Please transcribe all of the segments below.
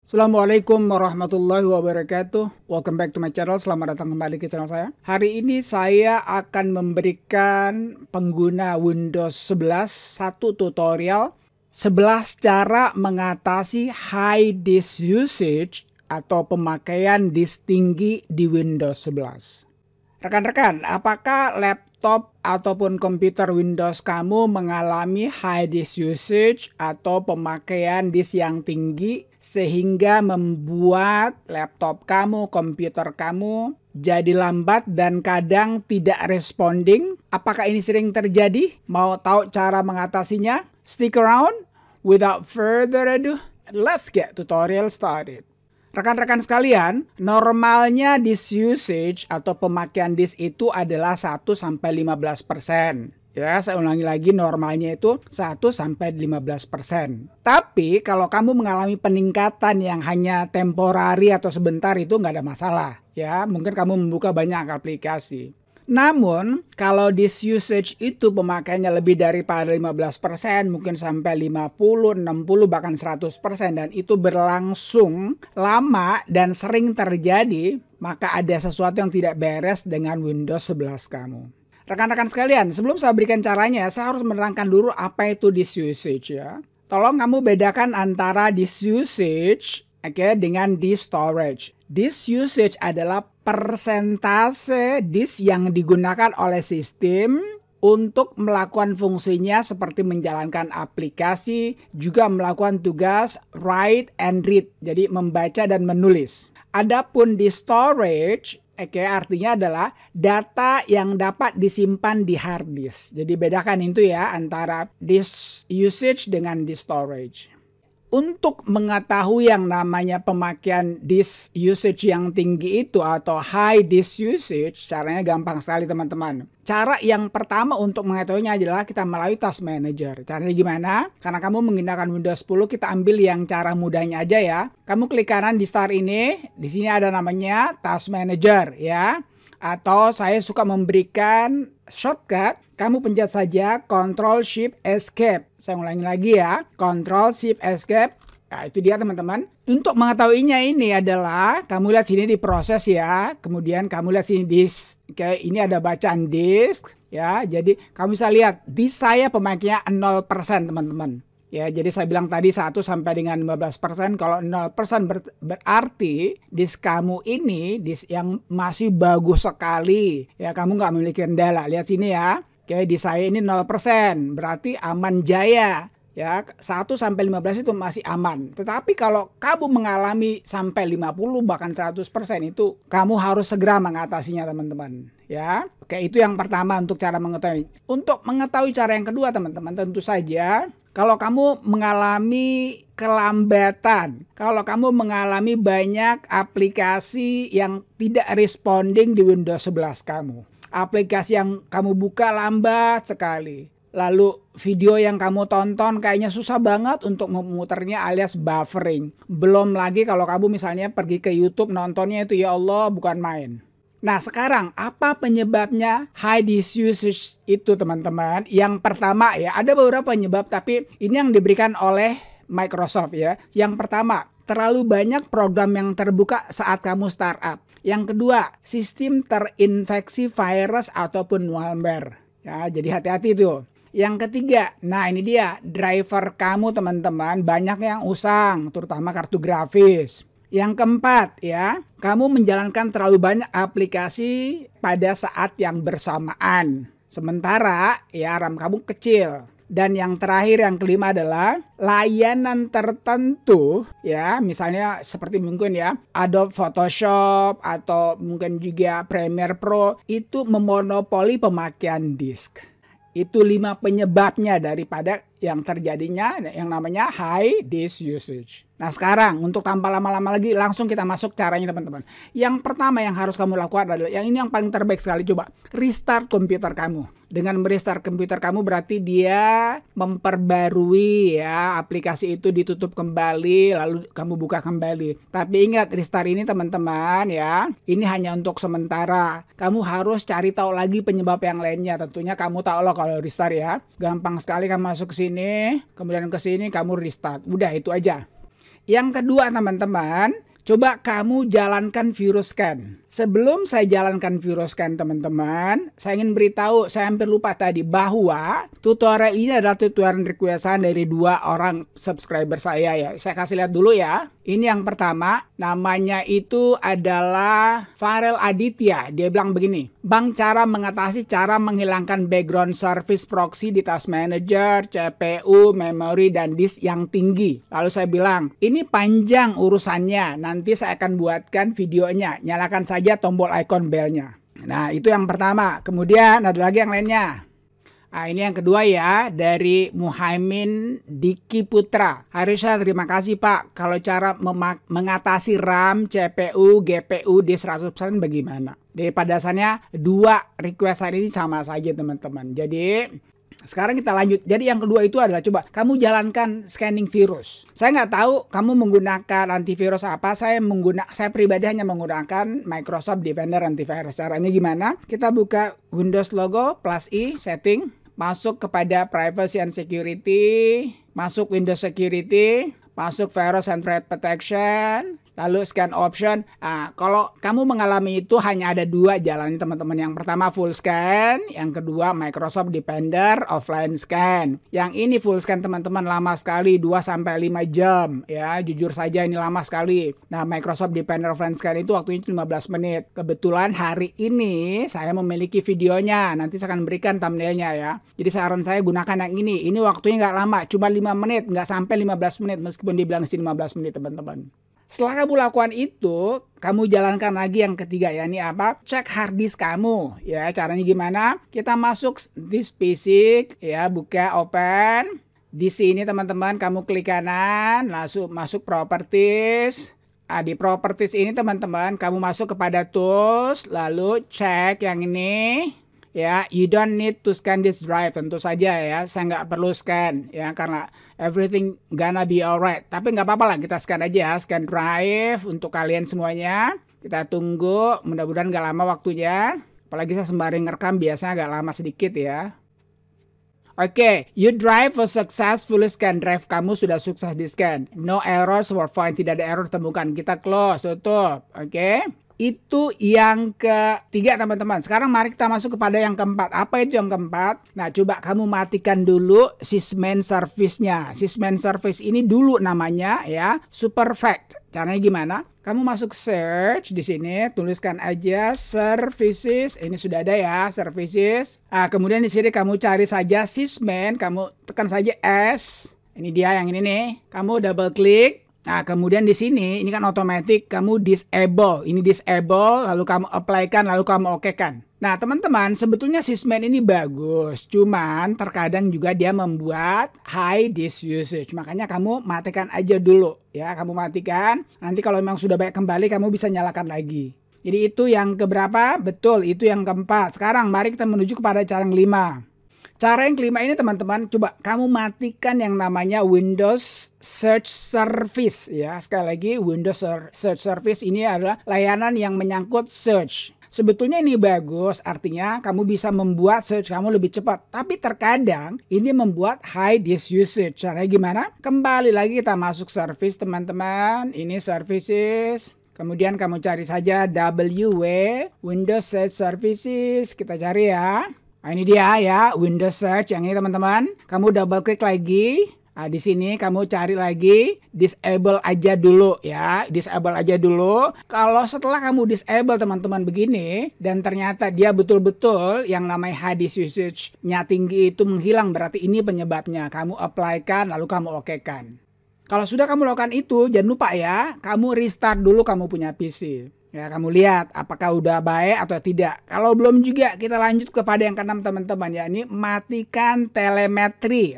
Assalamualaikum warahmatullahi wabarakatuh. Welcome back to my channel. Selamat datang kembali ke channel saya. Hari ini saya akan memberikan pengguna Windows 11 satu tutorial 11 cara mengatasi high disk usage atau pemakaian disk tinggi di Windows 11. Rekan-rekan, apakah laptop ataupun komputer Windows kamu mengalami high disk usage atau pemakaian disk yang tinggi sehingga membuat laptop kamu, komputer kamu jadi lambat dan kadang tidak responding? Apakah ini sering terjadi? Mau tahu cara mengatasinya? Stick around. Without further ado, let's get tutorial started. Rekan-rekan sekalian, normalnya disk usage atau pemakaian disk itu adalah 1-15%. Ya, saya ulangi lagi, normalnya itu 1-15%. Tapi kalau kamu mengalami peningkatan yang hanya temporari atau sebentar itu nggak ada masalah. Ya, mungkin kamu membuka banyak aplikasi. Namun, kalau disk usage itu pemakaiannya lebih daripada 15%, mungkin sampai 50, 60, bahkan 100%, dan itu berlangsung lama dan sering terjadi, maka ada sesuatu yang tidak beres dengan Windows 11 kamu. Rekan-rekan sekalian, sebelum saya berikan caranya, saya harus menerangkan dulu apa itu disk usage ya. Tolong kamu bedakan antara disk usage dengan disk storage. Disk usage adalah persentase disk yang digunakan oleh sistem untuk melakukan fungsinya seperti menjalankan aplikasi, juga melakukan tugas write and read, jadi membaca dan menulis. Adapun disk storage artinya adalah data yang dapat disimpan di hard disk. Jadi bedakan itu ya antara disk usage dengan disk storage. Untuk mengetahui yang namanya pemakaian disk usage yang tinggi itu atau high disk usage, caranya gampang sekali teman-teman. Cara yang pertama untuk mengetahuinya adalah kita melalui Task Manager. Caranya gimana? Karena kamu menggunakan Windows 10, kita ambil yang cara mudahnya aja ya. Kamu klik kanan di Start ini, di sini ada namanya Task Manager ya. Atau saya suka memberikan shortcut, kamu pencet saja Ctrl Shift Escape. Saya ulangi lagi ya, Ctrl Shift Escape. Nah, itu dia teman-teman. Untuk mengetahuinya ini adalah kamu lihat sini di proses ya. Kemudian kamu lihat sini disk. Oke, ini ada bacaan disk ya. Jadi kamu bisa lihat disk saya pemakaiannya 0% teman-teman. Ya, jadi saya bilang tadi 1 sampai dengan 15%. Kalau 0% berarti disk kamu ini disk yang masih bagus sekali. Ya, kamu nggak memiliki kendala. Lihat sini ya. Oke, disk saya ini 0%. Berarti aman jaya. Ya, 1 sampai 15 itu masih aman. Tetapi kalau kamu mengalami sampai 50 bahkan 100% itu kamu harus segera mengatasinya teman-teman. Ya. Oke, itu yang pertama untuk cara mengetahui. Untuk mengetahui cara yang kedua teman-teman, tentu saja kalau kamu mengalami kelambatan, kalau kamu mengalami banyak aplikasi yang tidak responding di Windows 11 kamu. Aplikasi yang kamu buka lambat sekali. Lalu video yang kamu tonton kayaknya susah banget untuk memutarnya alias buffering. Belum lagi kalau kamu misalnya pergi ke YouTube nontonnya itu ya Allah bukan main. Nah sekarang apa penyebabnya high disk usage itu teman-teman? Yang pertama ya, ada beberapa penyebab tapi ini yang diberikan oleh Microsoft ya. Yang pertama, terlalu banyak program yang terbuka saat kamu startup. Yang kedua, sistem terinfeksi virus ataupun malware. Ya, jadi hati-hati tuh. Yang ketiga, nah ini dia, driver kamu teman-teman banyak yang usang, terutama kartu grafis. Yang keempat ya, kamu menjalankan terlalu banyak aplikasi pada saat yang bersamaan. Sementara ya RAM kamu kecil. Dan yang terakhir yang kelima adalah layanan tertentu ya, misalnya seperti mungkin ya Adobe Photoshop atau mungkin juga Premiere Pro itu memonopoli pemakaian disk. Itu 5 penyebabnya daripada yang terjadinya yang namanya high disk usage. Nah sekarang untuk tanpa lama-lama lagi langsung kita masuk caranya teman-teman. Yang pertama yang harus kamu lakukan adalah yang ini yang paling terbaik sekali, coba restart komputer kamu. Dengan merestart komputer kamu berarti dia memperbarui ya, aplikasi itu ditutup kembali lalu kamu buka kembali. Tapi ingat restart ini teman-teman ya, ini hanya untuk sementara. Kamu harus cari tahu lagi penyebab yang lainnya. Tentunya kamu tahu loh kalau restart ya. Gampang sekali kamu masuk ke sini, kemudian ke sini kamu restart. Udah itu aja. Yang kedua teman-teman, coba kamu jalankan ViroScan. Sebelum saya jalankan ViroScan teman-teman, saya ingin beritahu, saya hampir lupa tadi, bahwa tutorial ini adalah tutorial requestan dari 2 orang subscriber saya ya. Saya kasih lihat dulu ya. Ini yang pertama, namanya itu adalah Farel Aditya. Dia bilang begini, Bang, cara menghilangkan background service proxy di Task Manager, CPU, memori, dan disk yang tinggi. Lalu saya bilang, ini panjang urusannya, nanti saya akan buatkan videonya. Nyalakan saja tombol icon bell-nya. Nah, itu yang pertama. Kemudian ada lagi yang lainnya. Nah, ini yang kedua ya, dari Muhaimin Diki Putra. Harisha, terima kasih Pak. Kalau cara mengatasi RAM, CPU, GPU di 100% bagaimana? Jadi pada dasarnya 2 request hari ini sama saja teman-teman. Jadi sekarang kita lanjut. Jadi yang kedua itu adalah coba kamu jalankan scanning virus. Saya nggak tahu kamu menggunakan antivirus apa. Saya pribadi hanya menggunakan Microsoft Defender Antivirus. Caranya gimana? Kita buka Windows logo +I setting, masuk kepada Privacy and Security, masuk Windows Security, masuk Virus and Threat Protection, lalu scan option. Nah, kalau kamu mengalami itu hanya ada 2 jalan teman-teman. Yang pertama full scan, yang kedua Microsoft Defender offline scan. Yang ini full scan teman-teman lama sekali, 2-5 jam ya. Jujur saja ini lama sekali. Nah, Microsoft Defender offline scan itu waktunya 15 menit. Kebetulan hari ini saya memiliki videonya. Nanti saya akan berikan thumbnailnya ya. Jadi saran saya gunakan yang ini. Ini waktunya nggak lama, cuma 5 menit, nggak sampai 15 menit meskipun dibilang sini 15 menit teman-teman. Setelah kamu lakukan itu, kamu jalankan lagi yang ketiga ya. Ini apa? Cek hard disk kamu. Ya, caranya gimana? Kita masuk disk basic ya, buka open. Di sini teman-teman kamu klik kanan, langsung masuk properties. Di properties ini teman-teman kamu masuk kepada tools, lalu cek yang ini. Ya, you don't need to scan this drive. Tentu saja ya, saya nggak perlu scan ya, karena everything gonna be alright. Tapi nggak apa-apa lah, kita scan aja, scan drive untuk kalian semuanya. Kita tunggu, mudah-mudahan nggak lama waktunya. Apalagi saya sembari ngerekam, biasanya agak lama sedikit ya. Oke, your drive was successfully scan. Drive kamu sudah sukses di scan. No errors were found. Tidak ada error temukan. Kita close, tutup. Oke. Itu yang ketiga teman-teman. Sekarang mari kita masuk kepada yang keempat. Apa itu yang keempat? Nah, coba kamu matikan dulu sysman service-nya. Sysman service ini dulu namanya ya, Superfact. Caranya gimana? Kamu masuk search di sini, tuliskan aja services. Ini sudah ada ya, services. Kemudian di sini kamu cari saja sysman, kamu tekan saja S. Ini dia yang ini nih. Kamu double klik. Nah, kemudian di sini, ini kan otomatis kamu disable. Ini disable, lalu kamu apply-kan, lalu kamu oke-kan. Nah, teman-teman, sebetulnya sysman ini bagus. Cuman, terkadang juga dia membuat high disk usage. Makanya kamu matikan aja dulu. Ya, kamu matikan. Nanti kalau memang sudah baik kembali, kamu bisa nyalakan lagi. Jadi itu yang keberapa? Betul, itu yang keempat. Sekarang, mari kita menuju kepada cara yang kelima. Cara yang kelima ini teman-teman, coba kamu matikan yang namanya Windows Search Service ya. Sekali lagi, Windows Search Service ini adalah layanan yang menyangkut search. Sebetulnya ini bagus, artinya kamu bisa membuat search kamu lebih cepat. Tapi terkadang ini membuat high disk usage. Caranya gimana? Kembali lagi kita masuk service teman-teman. Ini services. Kemudian kamu cari saja Windows Search Services. Kita cari ya. Nah, ini dia ya, Windows Search yang ini teman-teman. Kamu double klik lagi. Nah, di sini kamu cari lagi, disable aja dulu ya. Disable aja dulu. Kalau setelah kamu disable teman-teman begini, dan ternyata dia betul-betul yang namanya high disk usage-nya tinggi itu menghilang, berarti ini penyebabnya. Kamu apply-kan, lalu kamu oke-kan. Kalau sudah kamu lakukan itu, jangan lupa ya, kamu restart dulu kamu punya PC. Ya, kamu lihat apakah udah baik atau tidak. Kalau belum juga, kita lanjut kepada yang keenam teman-teman ya. Ini matikan telemetri.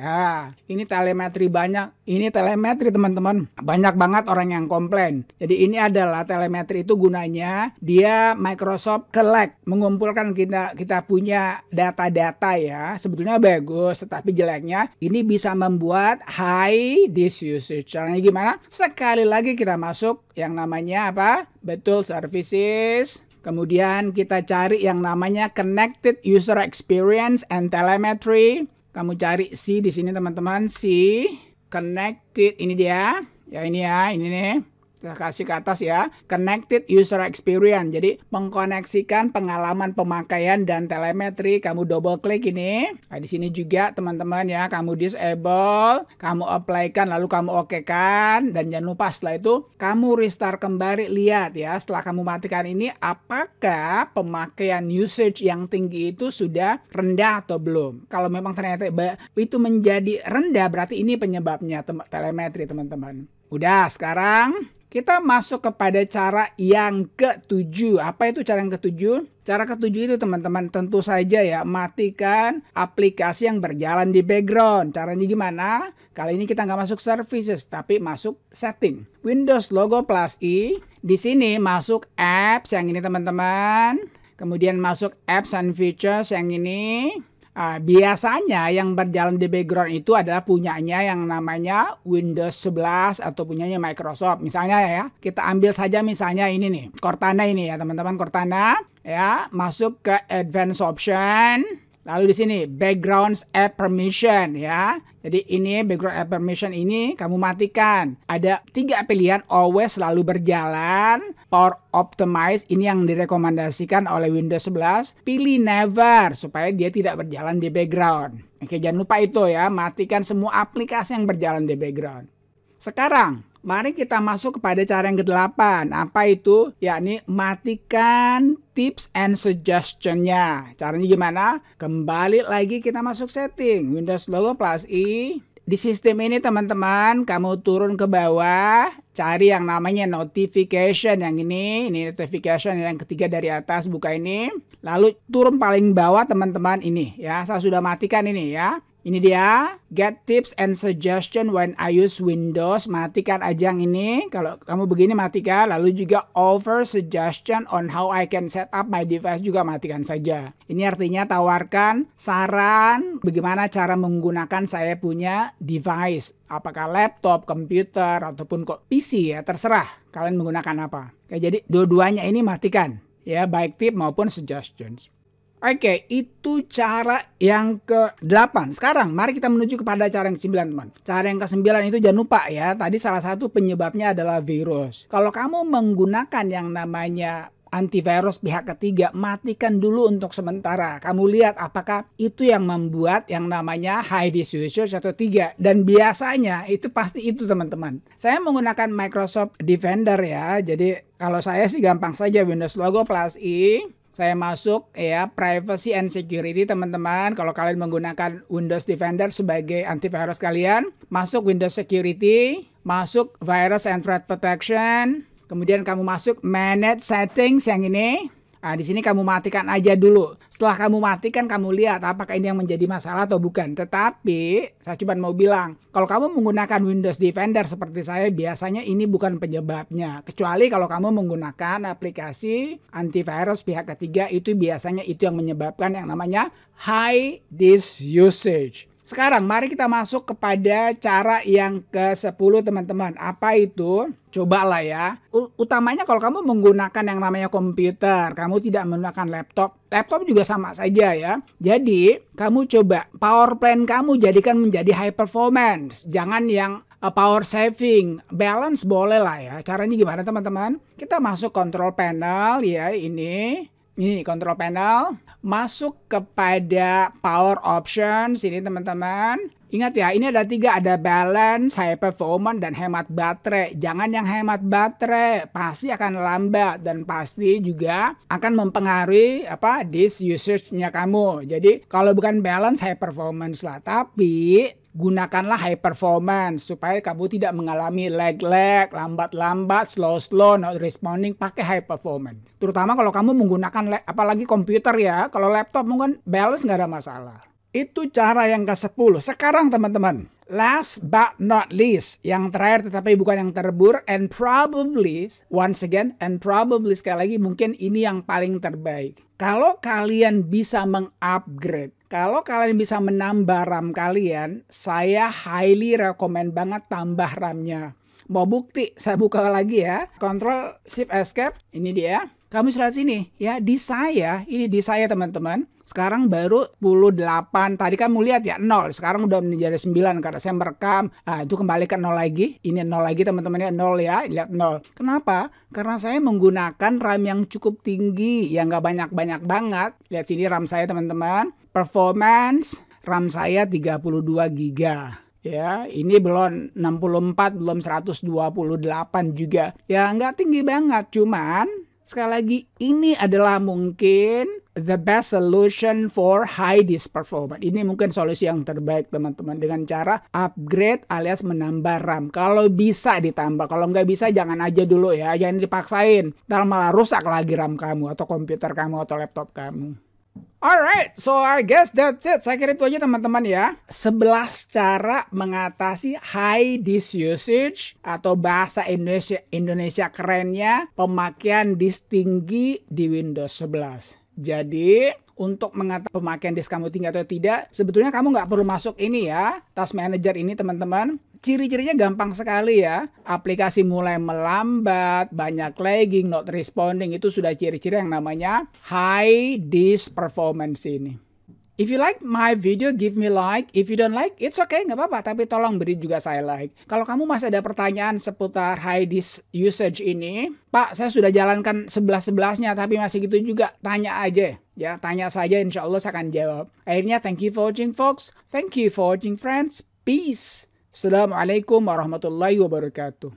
Ini telemetri banyak. Ini telemetri teman-teman. Banyak banget orang yang komplain. Jadi ini adalah telemetri itu gunanya dia Microsoft collect, mengumpulkan kita punya data-data ya. Sebetulnya bagus, tetapi jeleknya ini bisa membuat high disk usage. Caranya gimana? Sekali lagi kita masuk yang namanya apa? Betul, services. Kemudian kita cari yang namanya connected user experience and telemetry. Kamu cari C di sini teman-teman, C connected, ini dia. Ya ini nih. Kita kasih ke atas ya, connected user experience. Jadi mengkoneksikan pengalaman pemakaian dan telemetri. Kamu double klik ini. Nah, di sini juga teman-teman ya, kamu disable, kamu apply kan, lalu kamu oke kan, dan jangan lupa setelah itu kamu restart kembali. Lihat ya, setelah kamu matikan ini, apakah pemakaian usage yang tinggi itu sudah rendah atau belum? Kalau memang ternyata itu menjadi rendah, berarti ini penyebabnya telemetri teman-teman. Udah, sekarang kita masuk kepada cara yang ketujuh. Apa itu cara yang ketujuh? Cara ketujuh itu teman-teman tentu saja ya, matikan aplikasi yang berjalan di background. Caranya gimana? Kali ini kita nggak masuk services, tapi masuk setting. Windows logo plus I. Di sini masuk apps yang ini teman-teman. Kemudian masuk apps and features yang ini. Biasanya yang berjalan di background itu adalah punyanya yang namanya Windows 11 atau punyanya Microsoft. Misalnya ya, kita ambil saja misalnya ini nih, Cortana ini ya teman-teman, Cortana ya, masuk ke Advanced Option. Lalu di sini background app permission ya. Jadi ini background app permission ini kamu matikan. Ada 3 pilihan, always selalu berjalan, power optimize ini yang direkomendasikan oleh Windows 11. Pilih never supaya dia tidak berjalan di background. Oke, jangan lupa itu ya, matikan semua aplikasi yang berjalan di background. Sekarang mari kita masuk kepada cara yang ke-8. Apa itu? Yakni matikan tips and suggestion-nya. Caranya gimana? Kembali lagi kita masuk setting. Windows logo plus I. Di sistem ini teman-teman, kamu turun ke bawah, cari yang namanya notification yang ini notification yang ketiga dari atas, buka ini. Lalu turun paling bawah teman-teman ini ya. Saya sudah matikan ini ya. Ini dia, get tips and suggestion when I use Windows. Matikan aja yang ini. Kalau kamu begini matikan. Lalu juga offer suggestion on how I can set up my device juga matikan saja. Ini artinya tawarkan saran bagaimana cara menggunakan saya punya device. Apakah laptop, komputer, ataupun kok PC ya, terserah kalian menggunakan apa. Oke, jadi dua-duanya ini matikan ya, baik tip maupun suggestions. Oke, itu cara yang ke-8. Sekarang mari kita menuju kepada cara yang ke-9 teman. Cara yang ke-9 itu jangan lupa ya, tadi salah satu penyebabnya adalah virus. Kalau kamu menggunakan yang namanya antivirus pihak ketiga, matikan dulu untuk sementara. Kamu lihat apakah itu yang membuat yang namanya high disk usage atau tidak. Dan biasanya itu pasti itu teman-teman. Saya menggunakan Microsoft Defender ya, jadi kalau saya sih gampang saja, Windows logo plus I. Saya masuk ya privacy and security teman-teman. Kalau kalian menggunakan Windows Defender sebagai antivirus kalian, masuk Windows Security, masuk Virus and Threat Protection, kemudian kamu masuk Manage Settings yang ini. Nah, di sini kamu matikan aja dulu. Setelah kamu matikan, kamu lihat apakah ini yang menjadi masalah atau bukan. Tetapi, saya cuma mau bilang, kalau kamu menggunakan Windows Defender seperti saya, biasanya ini bukan penyebabnya. Kecuali kalau kamu menggunakan aplikasi antivirus pihak ketiga, itu biasanya itu yang menyebabkan yang namanya high disk usage. Sekarang mari kita masuk kepada cara yang ke-10 teman-teman. Apa itu? Cobalah ya. Utamanya kalau kamu menggunakan yang namanya komputer, kamu tidak menggunakan laptop. Laptop juga sama saja ya. Jadi kamu coba power plan kamu jadikan menjadi high performance. Jangan yang power saving. Balance boleh lah ya. Caranya gimana teman-teman? Kita masuk control panel ya, ini control panel, masuk kepada power options ini teman-teman. Ingat ya, ini ada 3, ada balance, high performance, dan hemat baterai. Jangan yang hemat baterai, pasti akan lambat dan pasti juga akan mempengaruhi disk usage-nya kamu. Jadi kalau bukan balance, high performance lah, tapi gunakanlah high performance supaya kamu tidak mengalami lag-lag, lambat-lambat, slow-slow, not responding. Pakai high performance. Terutama kalau kamu menggunakan apalagi komputer ya. Kalau laptop mungkin balance nggak ada masalah. Itu cara yang ke-10. Sekarang teman-teman, last but not least, yang terakhir tetapi bukan yang terburuk, and probably, once again, and probably sekali lagi mungkin ini yang paling terbaik. Kalau kalian bisa mengupgrade, kalau kalian bisa menambah RAM kalian, saya highly recommend banget tambah RAM-nya. Mau bukti, saya buka lagi ya. Control Shift Escape, ini dia. Kamu bisa lihat sini ya, di saya teman-teman. Sekarang baru 18. Tadi kamu lihat ya 0. Sekarang udah menjadi 9 karena saya merekam. Nah, itu kembali ke 0 lagi. Ini 0 lagi teman-teman ya, 0 ya. Lihat 0. Kenapa? Karena saya menggunakan RAM yang cukup tinggi, yang nggak banyak-banyak banget. Lihat sini RAM saya teman-teman. Performance RAM saya 32 GB. Ya, ini belum 64, belum 128 juga. Ya, nggak tinggi banget, cuman sekali lagi, ini adalah mungkin the best solution for high disk performance. Ini mungkin solusi yang terbaik teman-teman dengan cara upgrade alias menambah RAM. Kalau bisa ditambah, kalau nggak bisa jangan aja dulu ya, jangan dipaksain. Ntar malah rusak lagi RAM kamu atau komputer kamu atau laptop kamu. Alright, so I guess that's it. Saya kira itu aja teman-teman ya. 11 cara mengatasi high disk usage atau bahasa Indonesia kerennya pemakaian disk tinggi di Windows 11. Jadi untuk mengatasi pemakaian disk kamu tinggi atau tidak, sebetulnya kamu nggak perlu masuk ini ya, Task Manager ini teman-teman. Ciri-cirinya gampang sekali ya. Aplikasi mulai melambat, banyak lagging, not responding, itu sudah ciri-ciri yang namanya high disk performance ini. If you like my video, give me like. If you don't like, it's okay, nggak apa-apa. Tapi tolong beri juga saya like. Kalau kamu masih ada pertanyaan seputar high disk usage ini, Pak, saya sudah jalankan 11-11-nya, tapi masih gitu juga, tanya aja. Ya, tanya saja, insya Allah saya akan jawab. Akhirnya, thank you for watching, folks. Thank you for watching, friends. Peace. Assalamualaikum warahmatullahi wabarakatuh.